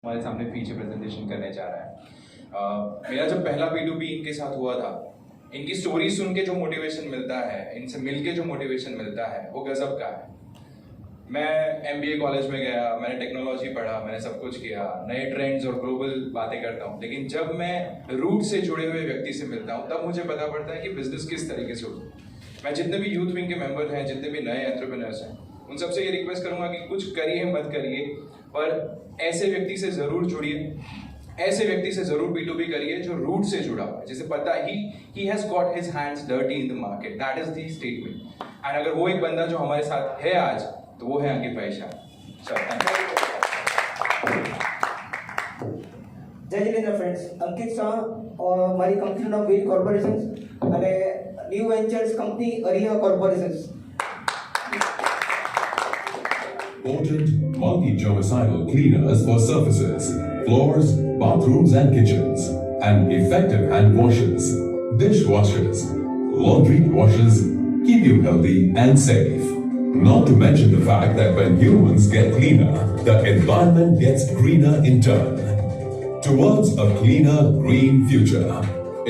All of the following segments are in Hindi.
हमारे सामने फीचर प्रेजेंटेशन करने जा रहा है। मेरा जब पहला B2B इनके साथ हुआ था, इनकी स्टोरी सुन के जो मोटिवेशन मिलता है, इनसे मिल के जो मोटिवेशन मिलता है, वो गजब का है। मैं MBA कॉलेज में गया, मैंने टेक्नोलॉजी पढ़ा, मैंने सब कुछ किया, नए ट्रेंड्स और ग्लोबल बातें करता हूँ, लेकिन जब मैं रूट से जुड़े हुए व्यक्ति से मिलता हूँ तब मुझे पता पड़ता है कि बिजनेस किस तरीके से होता है। मैं जितने भी यूथ विंग के मेंबर हैं, जितने भी नए एंटरप्रेन्योर्स हैं, उन सबसे ये रिक्वेस्ट करूंगा कि कुछ करिए मत करिए, पर ऐसे व्यक्ति से जरूर जुड़िए, ऐसे व्यक्ति से जरूर B2B करिए जो रूट से जुड़ा हुआ है, जिसे पता he has got his hands dirty in the market, that is the statement. And अगर वो एक बंदा जो हमारे साथ है आज, तो वो है अंकित भाई शाह। जय जिनेन्द्र फ्रेंड्स, अंकित शाह और हमारी कंपनी नाम वीर कॉर्पोरेशन અને new ventures company area corporations. Potent multi-germicidal cleaners for surfaces, floors, bathrooms and kitchens, and effective hand washers, dishwashers, laundry washers keep you healthy and safe. Not to mention the fact that when humans get cleaner, the environment gets greener in turn. Towards a cleaner, green future.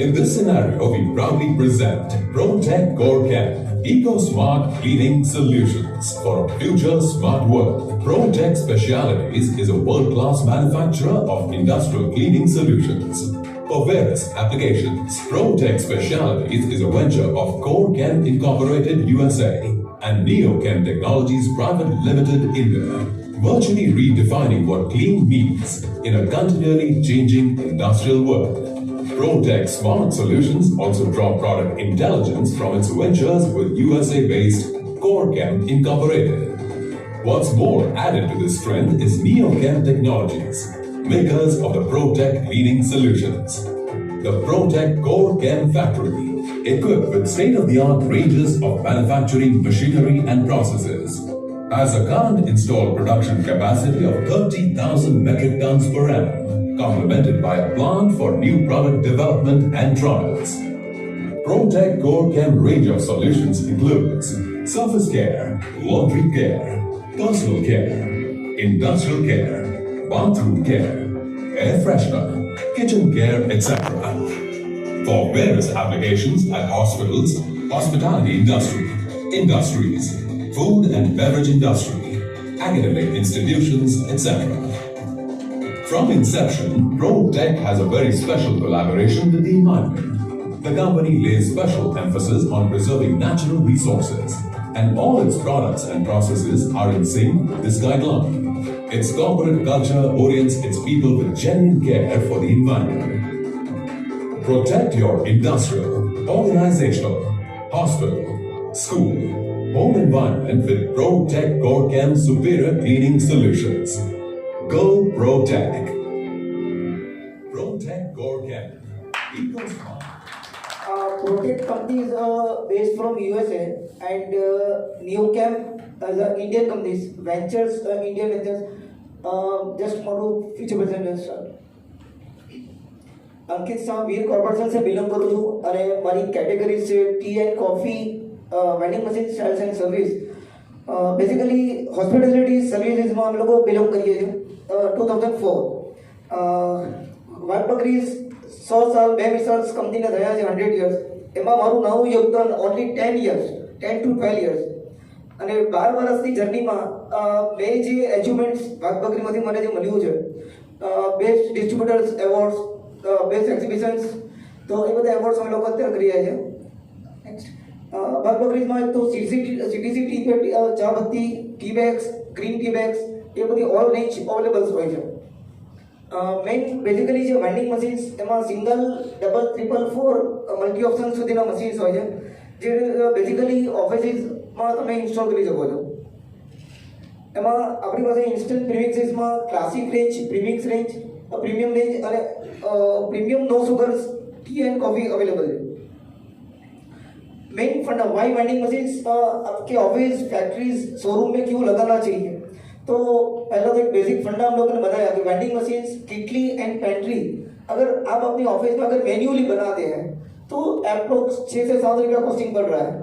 In this scenario, we proudly present ProTech CoreCam, Eco-Smart Cleaning Solutions for a future smart world. ProTech Specialities is a world-class manufacturer of industrial cleaning solutions for various applications. ProTech Specialities is a venture of CoreCam Incorporated USA and NeoChem Technologies Private Limited India, virtually redefining what clean means in a continually changing industrial world. ProTech Smart Solutions also draw product intelligence from its ventures with USA-based CoreChem Incorporated. What's more, added to this strength is NeoChem Technologies, makers of the ProTech Cleaning Solutions. The ProTech CoreChem Factory, equipped with state-of-the-art ranges of manufacturing machinery and processes, has a current installed production capacity of 30,000 metric tons per annum, complemented by a plant for new product development and trials. ProTech CoreChem range of solutions includes surface care, laundry care, personal care, industrial care, bathroom care, air freshener, kitchen care, etc. For various applications at hospitals, hospitality industry, industries, food and beverage industry, academic institutions, etc. From inception, ProTech has a very special collaboration with the environment. The company lays special emphasis on preserving natural resources, and all its products and processes are in sync with this guideline. Its corporate culture orients its people with genuine care for the environment. Protect your industrial, organizational, hospital, school, home environment with ProTech CoreChem Superior Cleaning Solutions. Go ProTech. ProTech CoreChem. Eco-Smart. ProTech company is based from USA and NeoChem is an Indian company. Ventures, Indian Ventures. Just want to feature present this. Ankit Shah Veer corporation से बिलोंग करूँ છું અને મારી કેટેગરી છે tea and coffee vending machine sales and service. Basically hospitality સર્વિસીસમાં અમે લોકો બિલોંગ કરીએ છીએ. 2004 વાઘબકરીઝ 100 સાલ બે મિસર્સ કંપનીને થયા છે 100 યર્સ. એમાં મારું નવું યોગદાન ઓનલી 10 યર્સ, 10 to 12 યર્સ. અને 12 વર્ષની જર્નીમાં બે જે એચિવમેન્ટ્સ વાઘબકરીમાંથી મને જે મળ્યું છે, best distributors awards, best exhibitions, તો એ બધા એવોર્ડ્સ અમે લોકો અત્યારે કરી રહ્યા છે. નેક્સ્ટ વાઘબકરીઝમાં એક તો CTC ટી ચા પત્તી, tea bags, green tea bags, એ બધી ઓલ રેન્જ અવેલેબલ્સ હોય છે. મેઇન બેઝિકલી જે વેન્ડિંગ મશીન્સ એમાં single, double, triple, 4 multi option સુધીના મશીન્સ હોય છે, જે બેઝિકલી ઓફિસીસમાં તમે ઇન્સ્ટોલ કરી શકો છો. એમાં આપણી પાસે ઇન્સ્ટન્ટ પ્રીમિક્સીસમાં classic range, premix range, premium range અને premium no sugar tea and coffee available है. मेन फंडा वाई वेंडिंग मशीन्स आपके ऑफिस, फैक्ट्रीज, शोरूम में क्यों लगाना चाहिए, तो पहला तो एक बेसिक फंडा हम लोगों ने बताया कि वेंडिंग मशीन्स, किटली एंड पेंट्री अगर आप अपनी ऑफिस में अगर मैन्युअली बनाते हैं तो अप्रोक्स 6 से 7 रुपया कॉस्टिंग पड़ रहा है.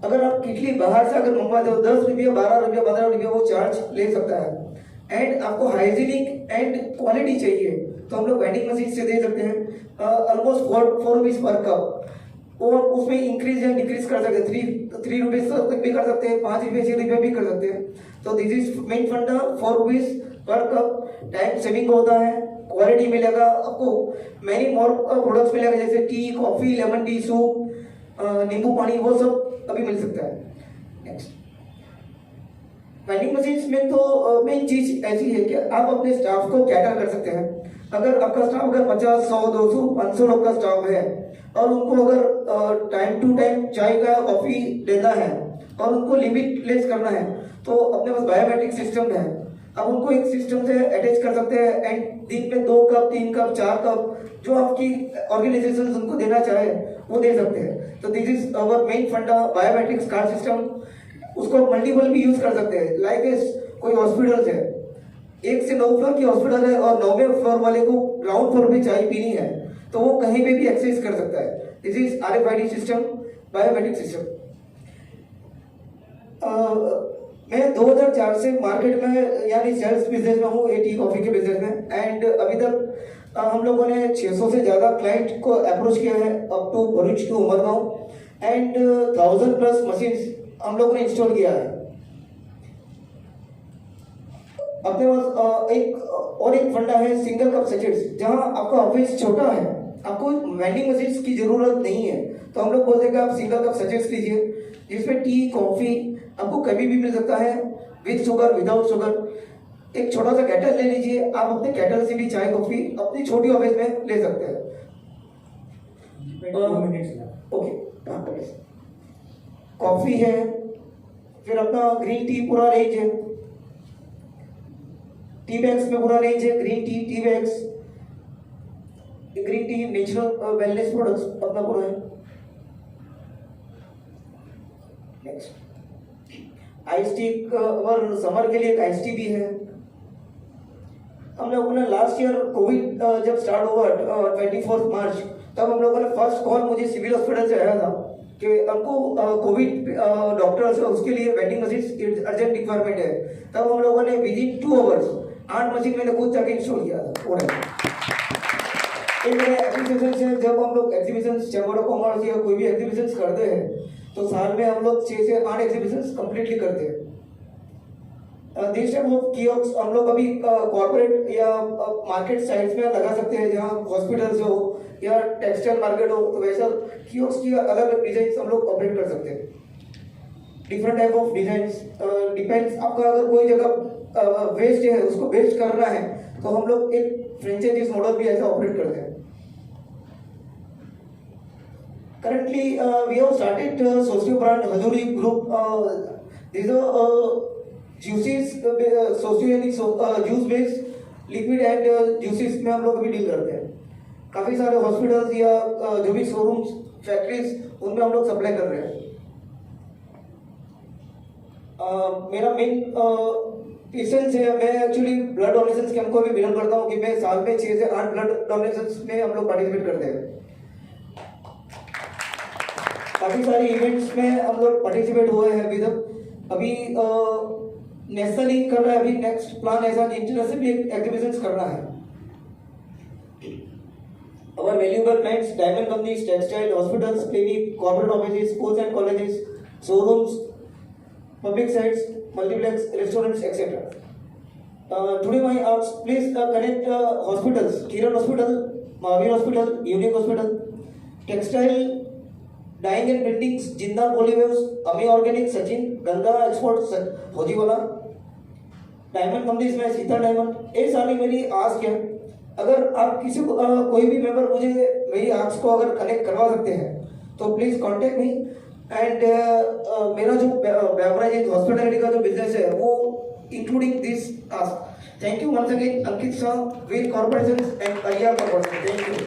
अगर आप किटली बाहर से अगर मंगवाते हो 10 रुपया, 12 रुपया, 15 रुपया वो चार्ज ले सकता है. एंड आपको हाइजीनिक एंड क्वालिटी चाहिए तो हम लोग वेंडिंग मशीन से दे सकते हैं। ऑलमोस्ट 4 रुपीज पर कप, और उसमें इंक्रीज या डिक्रीज कर सकते हैं, 3 रुपीज तक भी कर सकते हैं, 5 रुपये 6 रुपये भी कर सकते हैं। तो दिस इज मेन फंडा, 4 rupees per cup, time saving होता है, क्वालिटी मिलेगा आपको, मैनी मोर प्रोडक्ट्स मिलेगा जैसे T, coffee, lemon tea, soup, नींबू पानी, वो सब अभी मिल सकता है। नेक्स्ट, वेंडिंग मशीन्स में तो मेन चीज ऐसी है कि आप अपने स्टाफ को कैटर कर सकते हैं। अगर आपका स्टाफ अगर 50, 100, 200, 500 लोग का स्टाफ है और उनको अगर टाइम टू टाइम चाय का कॉफी देना है और उनको लिमिट लेस करना है तो अपने पास बायोमेट्रिक सिस्टम है, आप उनको एक सिस्टम से अटैच कर सकते हैं एंड दिन में 2 कप, 3 कप, 4 कप जो आपकी ऑर्गेनाइजेशन उनको देना चाहे वो दे सकते हैं। तो दिस इज अवर मेन फंडा, बायोमेट्रिक्स कार्ड सिस्टम। उसको मल्टीपल भी यूज कर सकते हैं, लाइक कोई हॉस्पिटल है, 1 से 9 फ्लोर की हॉस्पिटल है और 9वें फ्लोर वाले को ग्राउंड फ्लोर पे चाय पीनी है तो वो कहीं पे भी एक्सेस कर सकता है। This is RFID system, biometric system. मैं 2004 से मार्केट में यानी सेल्स बिजनेस में हूँ, टी कॉफी के बिजनेस में, एंड अभी तक हम लोगों ने 600 से ज़्यादा क्लाइंट को अप्रोच किया है up to Bharuch to Umargam, and 1000+ machines हम लोगों ने इंस्टॉल किया है। अपने पास एक फंडा है सिंगल कप सचेट्स, जहां आपका ऑफिस छोटा है, आपको वेंडिंग मशीन्स की जरूरत नहीं है तो हम लोग बोलते हैं कि आप सिंगल कप सचेट्स लीजिए जिसमें टी, कॉफी आपको कभी भी मिल सकता है, विद शुगर, विदाउट शुगर। एक छोटा सा कैटल ले लीजिए, आप अपने कैटल से भी चाय कॉफी अपनी छोटी ऑफिस में ले सकते हैं। ओके, कॉफी है, फिर अपना ग्रीन टी पूरा रेंज है, टी बैग्स में पूरा रेंज है, green tea bags, green tea natural wellness products अपना पूरा है। नेक्स्ट, आइस टी और समर के लिए एक आइस टी भी है। हम लोगों ने लास्ट ईयर कोविड जब स्टार्ट हुआ 24 मार्च, तब हम लोगों ने फर्स्ट कॉल मुझे सिविल हॉस्पिटल से आया था कि हमको कोविड डॉक्टर्स उसके लिए वेंडिंग मशीन अर्जेंट रिक्वायरमेंट है। तब हम लोगों ने विदिन 2 आवर्स 8 मशीन मैंने खुद जाके इंस्टॉल किया था पूरा। एक मेरे एग्जीबिशन से जब हम लोग एग्जीबिशन चैम्बर ऑफ कॉमर्स या कोई भी एग्जीबिशन करते हैं तो साल में हम लोग 6 से 8 एग्जीबिशन कंप्लीटली करते हैं। दिस टाइप ऑफ कियोस्क हम लोग अभी कॉर्पोरेट या मार्केट साइड्स में लगा सकते हैं जहाँ हॉस्पिटल्स हो या टेक्सटाइल मार्केट हो, तो वैसा कियोस्क की अलग अलग डिजाइन हम लोग ऑपरेट कर सकते हैं। Different type of designs depends, आपका अगर कोई जगह वेस्ट है उसको वेस्ट करना है तो हम लोग एक फ्रेंचाइजीज मॉडल भी ऐसा ऑपरेट करते हैं। Currently, we have started Socio brand Hazuri group. These are juices, Socio यानी juice based liquid and juices में हम लोग अभी डील करते हैं। काफी सारे हॉस्पिटल्स या जो भी शोरूम्स, फैक्ट्रीज, उनमें हम लोग सप्लाई कर रहे हैं। मेरा मेन पेशेंस है, मैं एक्चुअली ब्लड डोनेशन कैंप को भी बिलोंग करता हूँ कि मैं साल में 6 से 8 ब्लड डोनेशन में हम लोग पार्टिसिपेट करते हैं। काफी सारे इवेंट्स में हम लोग पार्टिसिपेट हुए हैं अभी तक। अभी नेशनली कर रहा है, अभी नेक्स्ट प्लान ऐसा कि इंटरनेशनल भी एक्टिविटीज करना है। Our valuable clients, diamond companies, textile, hospitals, clinic, corporate offices, schools and colleges, showrooms, public sites, multiplex, restaurants, etc. Today my asks, please connect hospitals, Kiran Hospital, Mahavir Hospital, Unique Hospital, textile, dyeing and printings, Jindal Polywaves, Ami Organic, Sachin, Ganga Exports, Hojiwala, diamond companies में सीता डायमंड, ये सारी मेरी आस्क है। अगर आप किसी को कोई भी मेंबर मुझे मेरी आस्क को अगर कनेक्ट करवा सकते हैं तो प्लीज कांटेक्ट मी। एंड मेरा जो बेवरेज हॉस्पिटलिटी का जो बिजनेस है वो including this ask. Thank you once again Ankit Shah, Veer corporation and Aliya corporation. Thank you.